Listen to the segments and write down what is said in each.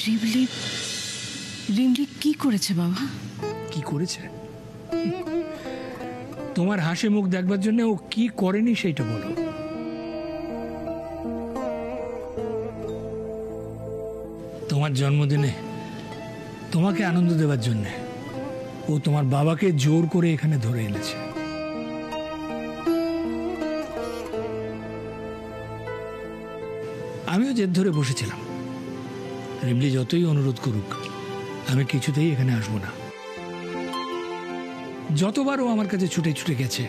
রিমলি রিমলি কি করেছে বাবা? কি করেছে? তোমার হাসি মুখ দেখবার জন্য ও কি করেনি সেইটা বলো। তোমার জন্মদিনে তোমাকে আনন্দ দেওয়ার জন্য ও তোমার বাবাকে জোর করে এখানে ধরে এনেছে। আমিও জেদ ধরে বসেছিলাম, রিমলি যতই অনুরোধ করুক আমি কিছুতেই এখানে আসবো না। যতবার ও আমার কাছে ছুটে ছুটে গেছে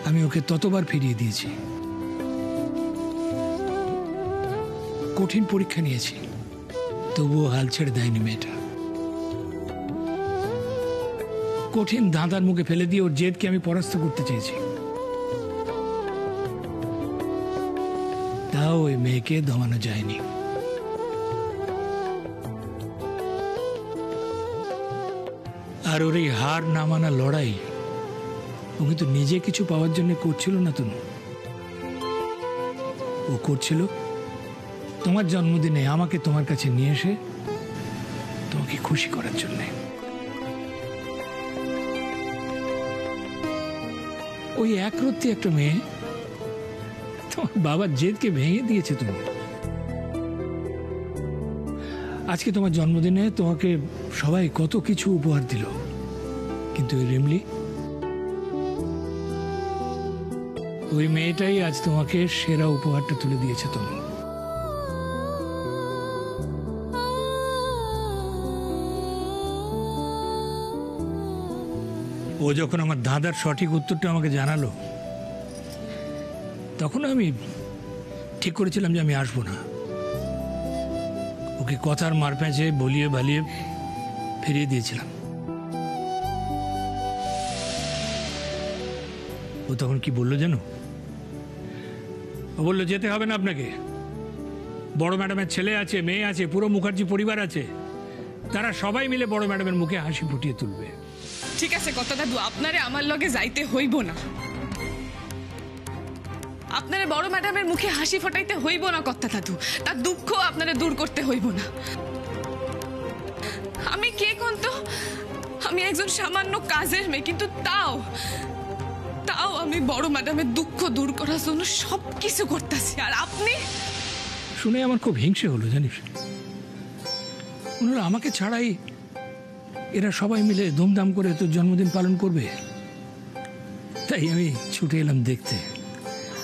আমি ওকে ততবার ফিরিয়ে দিয়েছি। কঠিন পরীক্ষা নিয়েছি, তবুও হাল ছেড়ে দেয়নি মেয়েটা। কঠিন ধাঁধার মুখে ফেলে দিয়ে ওর জেদকে আমি পরাস্ত করতে চেয়েছি, তাও ওই মেয়েকে দমানো যায়নি। আর ওর এই হার না মানা লড়াই ও কিন্তু নিজে কিছু পাওয়ার জন্য করছিল না। তুমি ও করছিল তোমার জন্মদিনে আমাকে তোমার কাছে নিয়ে এসে তোমাকে খুশি করার জন্য। ওই একরত্তি একটা মেয়ে তোমার বাবার জেদকে ভেঙে দিয়েছে। তুমি আজকে তোমার জন্মদিনে তোমাকে সবাই কত কিছু উপহার দিল, কিন্তু ওই রিমলি, ওই মেয়েটাই আজ তোমাকে সেরা উপহারটা তুলে দিয়েছে। তুমি ও যখন আমার ধাঁধার সঠিক উত্তরটা আমাকে জানালো তখন আমি ঠিক করেছিলাম যে আমি আসবো না। ওকে কথার মারপ্যাঁচে বলিয়ে বালিয়ে ফিরিয়ে দিয়েছিলাম। ও তখন কি বললো জানো? ও বললো যেতে হবে না আপনাকে, বড় ম্যাডামের ছেলে আছে, মেয়ে আছে, পুরো মুখার্জি পরিবার আছে, তারা সবাই মিলে বড় ম্যাডামের মুখে হাসি ফুটিয়ে তুলবে। ঠিক আছে কথা দাদু, আপনারে আমার লগে যাইতে হইব না। আপনারে বড় ম্যাডামের মুখে হাসি ফোটাইতে হইব না কথা দাদু, তার দুঃখ আপনারে দূর করতে হইব না। আমি কে কোন তো? আমি একজন সামান্য কাজের মেয়ে, কিন্তু তাও আমি বড় ম্যাডামের দুঃখ দূর করার জন্য সবকিছু করতেছি। আর আপনি? শুনে আমার খুব হিংসে হলো জানিস। ওনারা আমাকে ছাড়াই এরা সবাই মিলে ধুমধাম করে তোর জন্মদিন পালন করবে, তাই আমি ছুটে এলাম দেখতে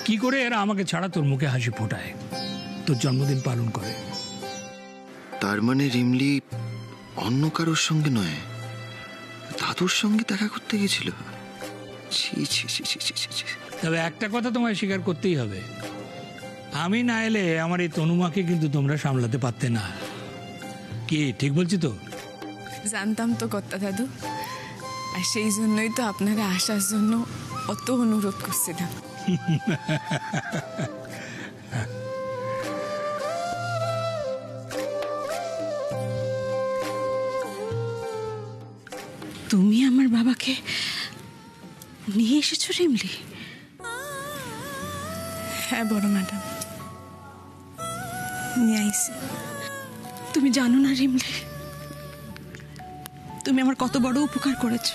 কি করে এরা আমাকে ছাড়া তোর মুখে হাসি ফোটায়, তোর জন্মদিন পালন করে। তার মানে রিমলি অন্য কারোর সঙ্গে নয়, দাদুর সঙ্গে দেখা করতে গেছিল? তবে একটা কথা তোমায় স্বীকার করতেই হবে, আমি না এলে আমার এই তনুমাকে কিন্তু তোমরা সামলাতে পারতে না। কি ঠিক বলছি তো? জানতাম তো কর্তা দাদু, আর সেই জন্যই তো আপনারা আসার জন্য অত অনুরোধ করছিলাম। তুমি আমার বাবাকে নিয়ে এসেছো রিমলি? হ্যাঁ বড় ম্যাডাম, নিয়ে আইছি। তুমি জানো না রিমলি, তুমি আমার কত বড় উপকার করেছো।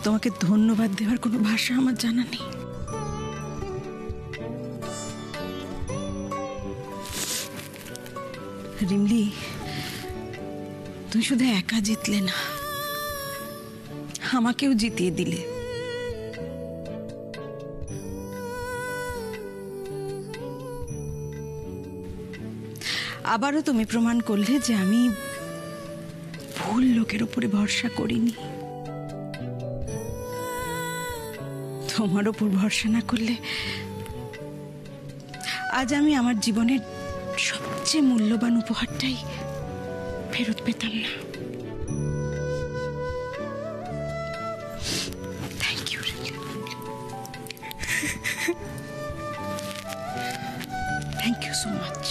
তোমাকে ধন্যবাদ দেওয়ার কোনো ভাষা আমার জানা নেই। রিমলি, তুমি শুধু একা জিতলে না, আমাকেও জিতিয়ে দিলে। আবারও তুমি প্রমাণ করলে যে আমি ভুল লোকের উপরে ভরসা করিনি। তোমার উপর ভরসা না করলে আজ আমি আমার জীবনের সবচেয়ে মূল্যবান উপহারটাই ফেরত পেতাম না। Thank you. Thank you so much.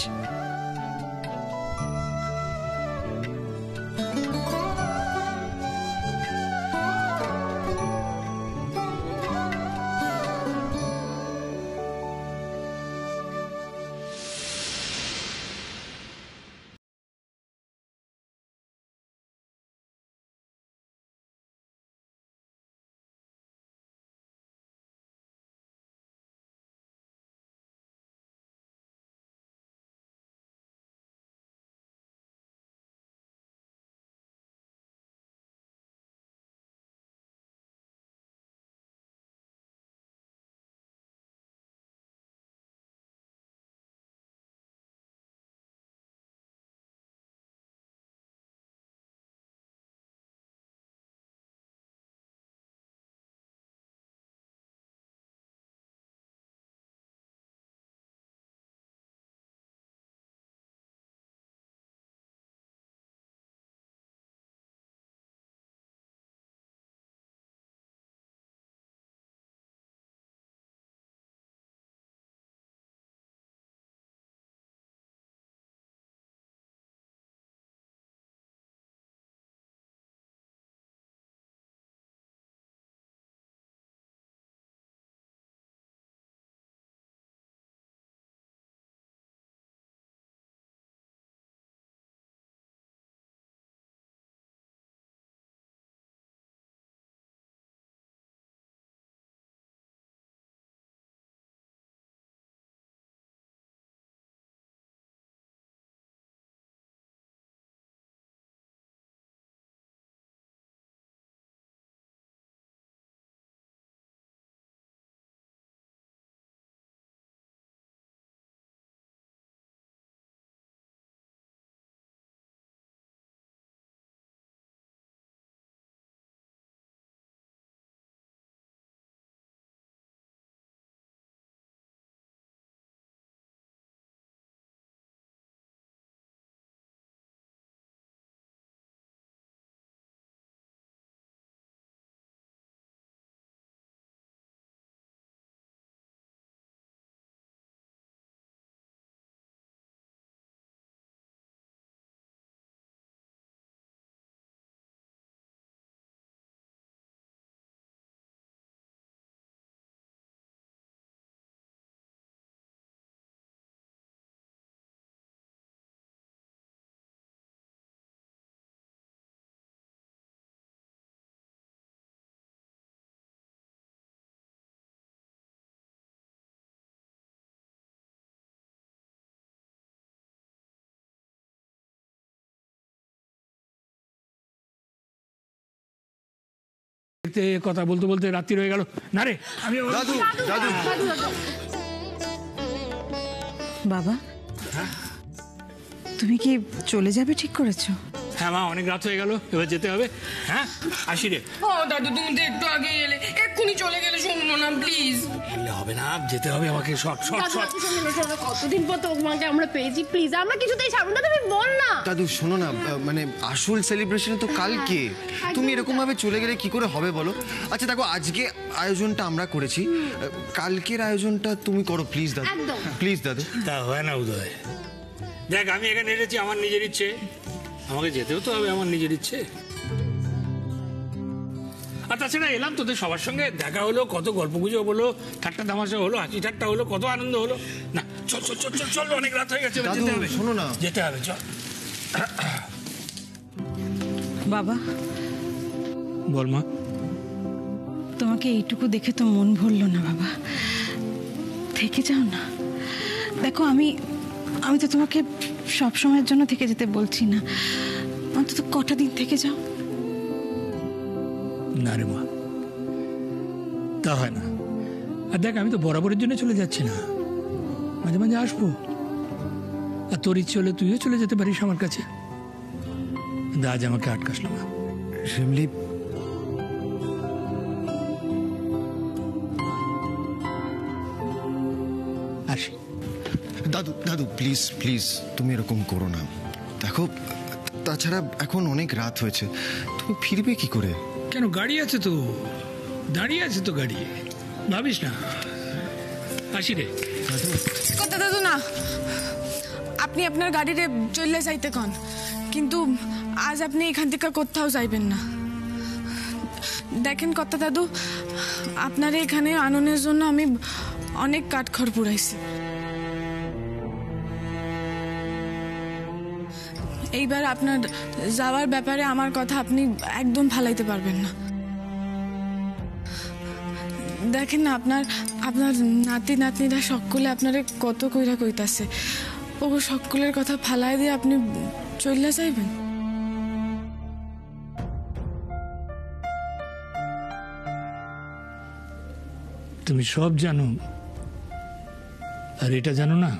দেখতে কথা বলতে বলতে রাত্রি হয়ে গেল না রে। আমি দাদু দাদু বাবা, তুমি কি চলে যাবে ঠিক করেছো? হ্যাঁ মা, অনেক রাত হয়ে গেল, এবার যেতে হবে। হ্যাঁ আসি রে। ও দাদু, তুমি তো একটু আগে এলে, এক্ষুনি চলে গেলে শুনবো না প্লিজ। বললে হবে না, যেতে হবে আমাকে। Short short short. কতদিন পর তোমাকে আমরা পেয়েছি, প্লিজ আমরা কিছুতেই ছাড়বো না, তুমি বল না। দাদু শোনো না, মানে আসল সেলিব্রেশন তো কালকে। তুমি এরকম ভাবে চলে গেলে কি করে হবে বলো? আচ্ছা দেখো, আজকে আয়োজনটা আমরা করেছি, কালকের আয়োজনটা তুমি করো প্লিজ দাদু, একদম। প্লিজ দাদু। তা হয় না উদয়, দেখ আমি এখানে এসেছি আমার নিজের ইচ্ছে, আমাকে যেতেও তো হবে আমার নিজের ইচ্ছে। আর তাছাড়া এলাম, তোদের সবার সঙ্গে দেখা হলো, কত গল্প গুজব হলো, ঠাট্টা তামাশা হলো, হাসি ঠাট্টা হলো, কত আনন্দ হলো। না চল চল চল চল চল, অনেক রাত হয়ে গেছে, এবার দাদু যেতে হবে। শোনো না, যেতে হবে, চল। বাবা, বল মা। তোমাকে এইটুকু দেখে তো মন ভরলো না বাবা, থেকে যাও না। দেখো আমি তো তোমাকে সব সময়ের জন্য থেকে যেতে বলছি না, অন্তত কটা দিন থেকে যাও। না রে মা, তা হয় না। আর দেখ আমি তো বরাবরের জন্য চলে যাচ্ছি না, মাঝে মাঝে আসবো। আর তোর ইচ্ছে হলে তুইও চলে যেতে পারিস আমার কাছে। আজ আমাকে আটকাস না মা। শিমলি আসি। দাদু দাদু প্লিজ প্লিজ, তুমি এরকম করো না। দেখো তাছাড়া এখন অনেক রাত হয়েছে, তুমি ফিরবে কি করে? কেন, গাড়ি আছে তো, দাঁড়িয়ে আছে তো গাড়ি, ভাবিস না। আসি রে। কথা দাদু না, আপনি আপনার গাড়িতে চলে যাইতে কন, কিন্তু আজ আপনি এখান থেকে কোথাও যাইবেন না। দেখেন কথা দাদু, আপনার এখানে আননের জন্য আমি অনেক কাঠখড় পুড়াইছি। এইবার আপনার যাওয়ার ব্যাপারে আমার কথা আপনি একদম ফালাইতে পারবেন না। দেখেন না, আপনার নাতি নাতনিরা সকলে আপনারে কত কইরা কইতাছে, ও সকলের কথা ফালাই দিয়ে আপনি চলে যাইবেন। তুমি সব জানো, আর এটা জানো না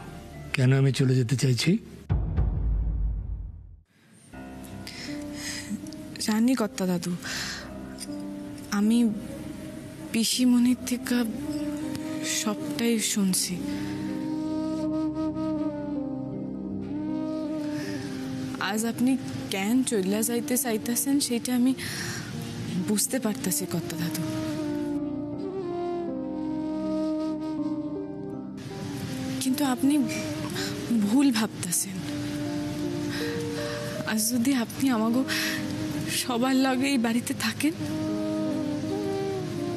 কেন আমি চলে যেতে চাইছি? জানি কর্তা দাদু, আমি পিসিমণির থেকে সবটাই শুনছি। আজ আপনি কেন চলে যাইতে চাইতেছেন সেটা আমি বুঝতে পারতেছি কর্তা দাদু। কিন্তু আপনি ভুল ভাবতেছেন। আজ যদি আপনি আমাকে সবার লগে এই বাড়িতে থাকেন,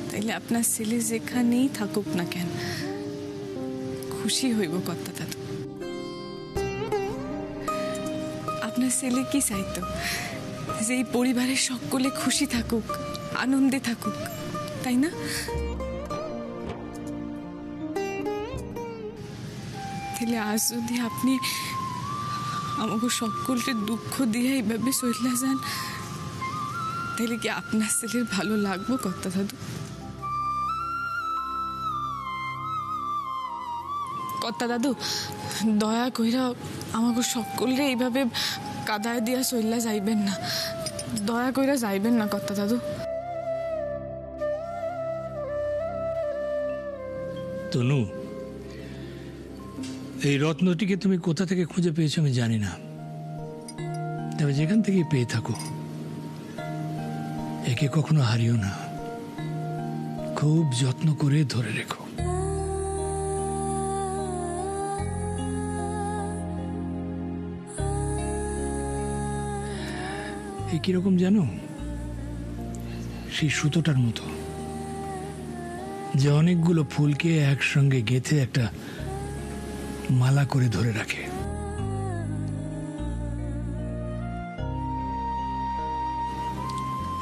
তাইলে আপনার ছেলে যেখানেই থাকুক না কেন খুশি হইব কর্তা দাদু। আপনার ছেলে কি চাইতো, যে এই পরিবারের সকলে খুশি থাকুক, আনন্দে থাকুক, তাই না? তাহলে আজ যদি আপনি আমাকে সকলকে দুঃখ দিয়ে এইভাবে চলে যান, তাহলে কি আপনার ছেলের ভালো লাগবো কর্তা দাদু? কর্তা দাদু, দয়া কইরা আমাকে সকলরে এইভাবে কাদায় দিয়া চইলা যাইবেন না, দয়া কইরা যাইবেন না কর্তা দাদু। তনু, এই রত্নটিকে তুমি কোথা থেকে খুঁজে পেয়েছো আমি জানি না, তবে যেখান থেকে পেয়ে থাকো একে কখনো হারিও না, খুব যত্ন করে ধরে রেখো। এই কিরকম জানো, সেই সুতোটার মতো যে অনেকগুলো ফুলকে একসঙ্গে গেঁথে একটা মালা করে ধরে রাখে।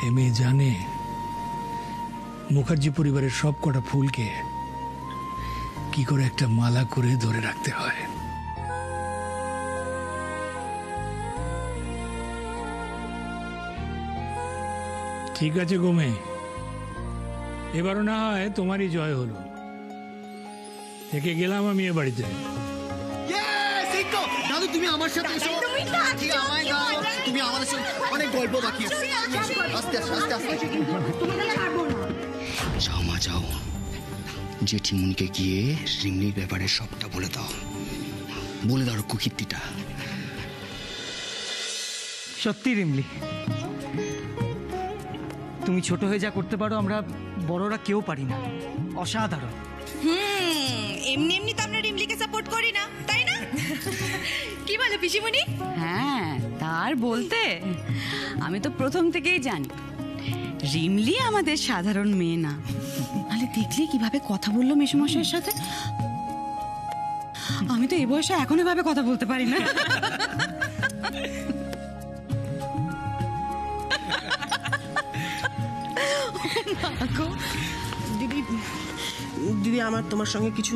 এ মেয়ে জানে মুখার্জি পরিবারের সব কটা ফুলকে কি করে একটা মালা করে ধরে রাখতে হয়। ঠিক আছে গোমে, এবারও না হয় তোমারই জয় হলো। থেকে গেলাম আমি এ বাড়িতে। দাদু তুমি আমার সাথে এসো, ঠিক আমায় দাও, তুমি আমাদের সাথে অনেক গল্প বাকি আছে। আস্তে আস্তে আস্তে আস্তে যাও মা যাও, জেঠিমুনিকে গিয়ে রিমলির ব্যাপারে সবটা বলে দাও, বলে দাও কুকীর্তিটা। সত্যি রিমলি, তুমি ছোট হয়ে যা করতে পারো আমরা বড়রা কেউ পারি না। অসাধারণ। এমনি এমনি তো আমরা রিমলিকে সাপোর্ট করি না, তাই না? কি বলে পিসিমণি? হ্যাঁ, তার বলতে আমি তো প্রথম থেকেই জানি রিমলি আমাদের সাধারণ মেয়ে না। আরে দেখলি কিভাবে কথা বললো মেসোমশাইয়ের সাথে। আমি তো এই বয়সে এখন এভাবে কথা বলতে পারি না। দিদি দিদি আমার তোমার সঙ্গে কিছু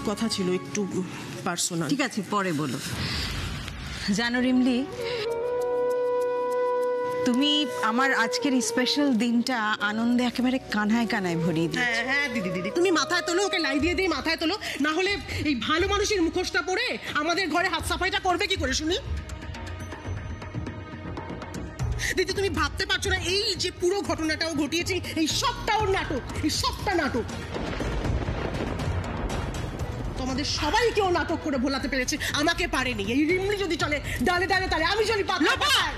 কথা ছিল, একটু পার্সোনাল। ঠিক আছে, পরে বলো। জানো রিমলি, তুমি আমার আজকের স্পেশাল দিনটা আনন্দে একেবারে কানায় কানায় ভরিয়ে দিয়েছো। হ্যাঁ হ্যাঁ দিদি দিদি, তুমি মাথায় তোলো, ওকে লাই দিয়ে দিই, মাথায় তোলো, না হলে এই ভালো মানুষের মুখোশটা পরে আমাদের ঘরে হাত সাফাইটা করবে কি করে শুনি? দিদি তুমি ভাবতে পারছো না, এই যে পুরো ঘটনাটাও ঘটিয়েছি, এই সবটা ওর নাটক, এই সবটা নাটক। তোমাদের সবাইকে ও নাটক করে ভোলাতে পেরেছে, আমাকে পারেনি। এই রিমলি যদি চলে ডালে ডালে তালে, আমি চলি পাতলা পাতায়।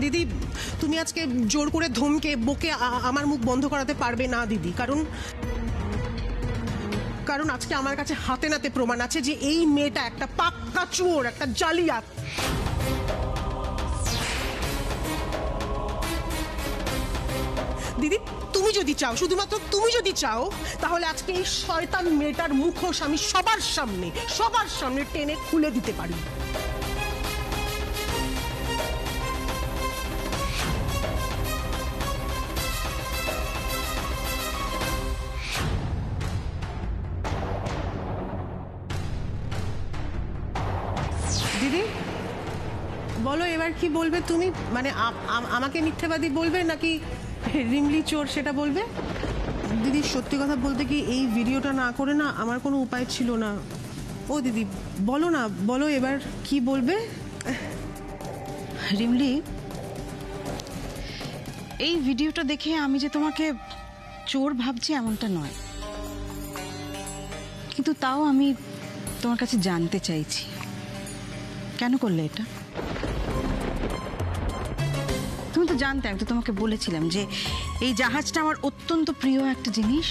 দিদি তুমি আজকে জোর করে ধমকে বকে আমার মুখ বন্ধ করাতে পারবে না দিদি, কারণ আজকে আমার কাছে হাতে নাতে প্রমাণ আছে যে এই মেয়েটা একটা পাক্কা চোর, একটা জালিয়াত। দিদি তুমি যদি চাও, শুধুমাত্র তুমি যদি চাও, তাহলে আজকে এই শয়তান মেয়েটার মুখোশ আমি সবার সামনে টেনে খুলে দিতে পারি। দিদি বলো এবার কি বলবে তুমি? মানে আমাকে মিথ্যেবাদী বলবে নাকি রিমলি চোর সেটা বলবে? দিদি সত্যি কথা বলতে কি, এই ভিডিওটা না করে না আমার কোনো উপায় ছিল না। ও দিদি বলো না, বলো এবার কি বলবে? রিমলি, এই ভিডিওটা দেখে আমি যে তোমাকে চোর ভাবছি এমনটা নয়, কিন্তু তাও আমি তোমার কাছে জানতে চাইছি কেন করলে এটা? তুমি তো জানতে, আমি তো তোমাকে বলেছিলাম যে এই জাহাজটা আমার অত্যন্ত প্রিয় একটা জিনিস।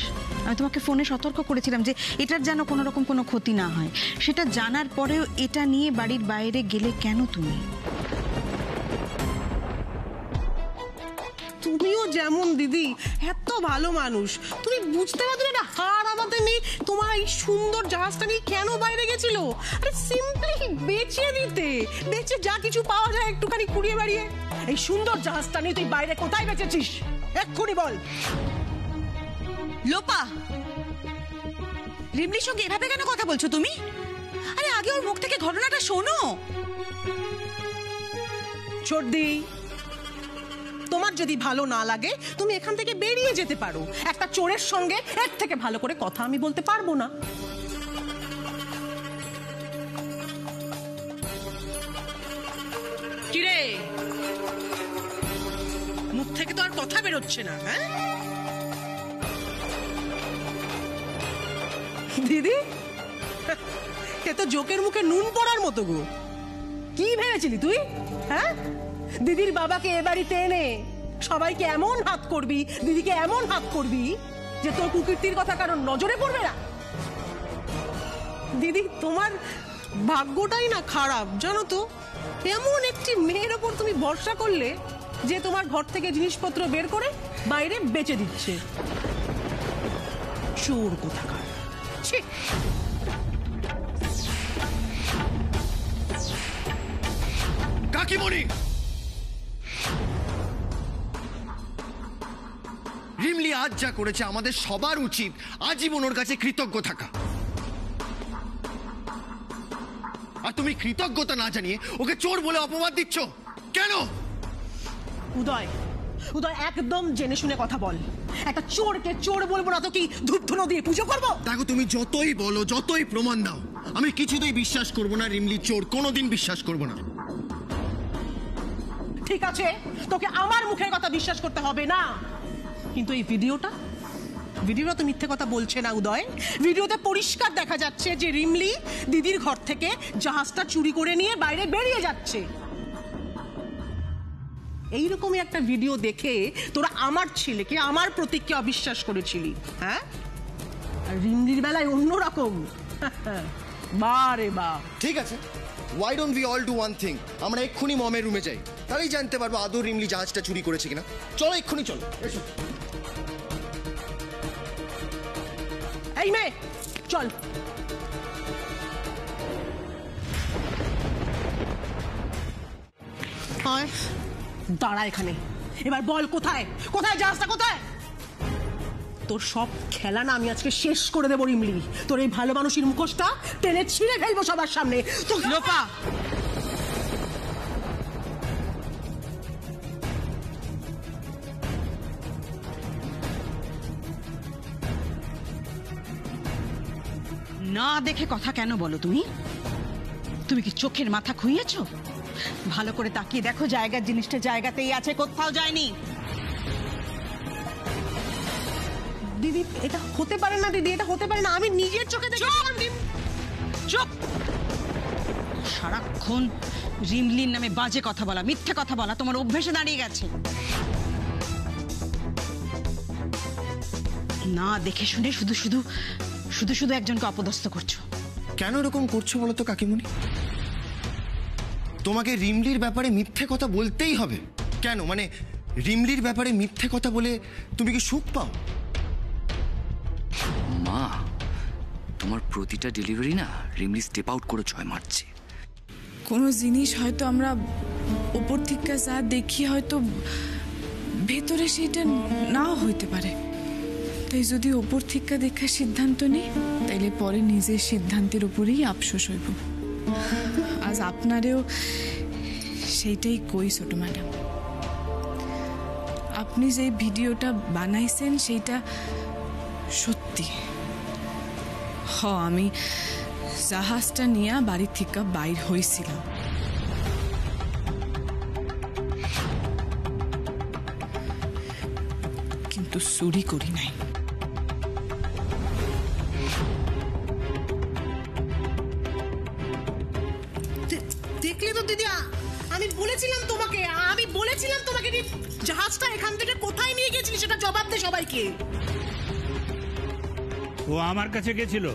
আমি তোমাকে ফোনে সতর্ক করেছিলাম যে এটার যেন কোনো রকম কোনো ক্ষতি না হয়। সেটা জানার পরেও এটা নিয়ে বাড়ির বাইরে গেলে কেন তুমি? তুমিও যেমন দিদি এত ভালো মানুষ, তুমি বুঝতে পারছো এটা হার আমাতে নেই। তোমার এই সুন্দর জাহাজটা নিয়ে কেন বাইরে গেছিল? আরে সিম্পলি বেচে দিতে, বেচে যা কিছু পাওয়া যায় একটুখানি কুড়িয়ে বাড়িয়ে। এই সুন্দর জাহাজটা নিয়ে তুই বাইরে কোথায় বেচেছিস এক্ষুনি বল। লোপা, রিমলির সঙ্গে এভাবে কেন কথা বলছো তুমি? আরে আগে ওর মুখ থেকে ঘটনাটা শোনো। ছোটদি, তোমার যদি ভালো না লাগে তুমি এখান থেকে বেরিয়ে যেতে পারো। একটা চোরের সঙ্গে এর থেকে ভালো করে কথা আমি বলতে পারবো না। কিরে, মুখ থেকে তো আর কথা বেরোচ্ছে না? হ্যাঁ দিদি, এ তো জোকের মুখে নুন পড়ার মতো গো। কি ভেবেছিলি তুই? হ্যাঁ, দিদির বাবাকে এ বাড়িতে এনে সবাইকে এমন হাত করবি, দিদিকে এমন হাত করবি যে তোর কুকীর্তির কথা কারণ নজরে পড়বে না? দিদি তোমার ভাগ্যটাই না খারাপ জানো তো। এমন একটি মেয়ের ওপর তুমি ভরসা করলে যে তোমার ঘর থেকে জিনিসপত্র বের করে বাইরে বেচে দিচ্ছে। চোর কোথাকার। ছি। কাকিমণি, রিমলি আজ যা করেছে আমাদের সবার উচিত আজীবন ওর কাছে কৃতজ্ঞ থাকা। আর তুমি কৃতজ্ঞতা না জানিয়ে ওকে চোর বলে অপবাদ দিচ্ছ। কেন? উদয়, উদয় একদম জেনে শুনে কথা বল। একটা চোরকে চোর বলবো না তো কি ধূপধুনো দিয়ে পুজো করবো? দেখো, তুমি যতই বলো, যতই প্রমাণ দাও, আমি কিছুতেই বিশ্বাস করব না রিমলি চোর, কোনোদিন বিশ্বাস করব না। ঠিক আছে, তোকে আমার মুখের কথা বিশ্বাস করতে হবে না, কিন্তু এই ভিডিওটা তো মিথ্যে কথা বলছে না উদয়। ভিডিওতে পরিষ্কার দেখা যাচ্ছে যে রিমলি দিদির ঘর থেকে জাহাজটা চুরি করে নিয়ে বাইরে বেরিয়ে যাচ্ছে। এইরকমই একটা ভিডিও দেখে তোরা আমার ছেলেকে, আমার প্রতীককে অবিশ্বাস করেছিলি, হ্যাঁ? আর রিমলির বেলায় অন্যরকম। বারে বা। ঠিক আছে, why don't we all do one thing? আমরা এক্ষুনি মমের রুমে যাই, তাহলেই জানতে পারবো আদৌ রিমলি জাহাজটা চুরি করেছে কিনা। চলো, এক্ষুনি চলো, এসো। এই মেয়ে, চল। দাঁড়া এখানে, এবার বল কোথায় কোথায় জাহাজটা, কোথায়? তোর সব খেলা না আমি আজকে শেষ করে দেবো রিমলি। তোর এই ভালো মানুষের মুখোশটা টেনে ছিঁড়ে ফেলবো সবার সামনে। তো লোপা, না দেখে কথা কেন বলো তুমি? তুমি কি চোখের মাথা খুইয়েছো? ভালো করে তাকিয়ে দেখো, জায়গার জিনিসটা জায়গাতেই আছে, কোথাও যায়নি। দিদি, এটা হতে পারে না দিদি, এটা হতে পারে না। আমি নিজের চোখে দেখেছিলাম। চুপ! সারাক্ষণ রিমলির নামে বাজে কথা বলা, মিথ্যে কথা বলা তোমার অভ্যেসে দাঁড়িয়ে গেছে। না দেখে শুনে শুধু শুধু শুধু শুধু একজনকে অপদস্থ করছো। কেন এরকম করছো বলো তো কাকিমণি? তোমাকে রিমলির ব্যাপারে মিথ্যে কথা বলতেই হবে কেন? মানে রিমলির ব্যাপারে মিথ্যে কথা বলে তুমি কি সুখ পাও? মা, তোমার প্রতিটা ডেলিভারি না রিমলি স্টেপ আউট করে 6 মারছে। কোনো জিনিস হয়তো আমরা উপর থেকে যা দেখি হয়তো ভেতরে সেটা নাও হইতে পারে। তাই যদি ওপর থেকে দেখা সিদ্ধান্ত নেই, তাইলে পরে নিজের সিদ্ধান্তের উপরেই আফসোস হইব। আজ আপনারেও সেইটাই কই ছোট ম্যাডাম, আপনি যে ভিডিওটা বানাইছেন সেইটা সত্যি। আমি জাহাজটা নিয়ে বাড়ি থেকে বাইর হয়েছিলাম, কিন্তু চুরি করি নাই। দেখলে তো দিদি, আমি বলেছিলাম তোমাকে জাহাজটা এখান থেকে কোথায় নিয়ে গেছিলি সেটা জবাব দে সবাইকে। ও আমার কাছে গেছিল।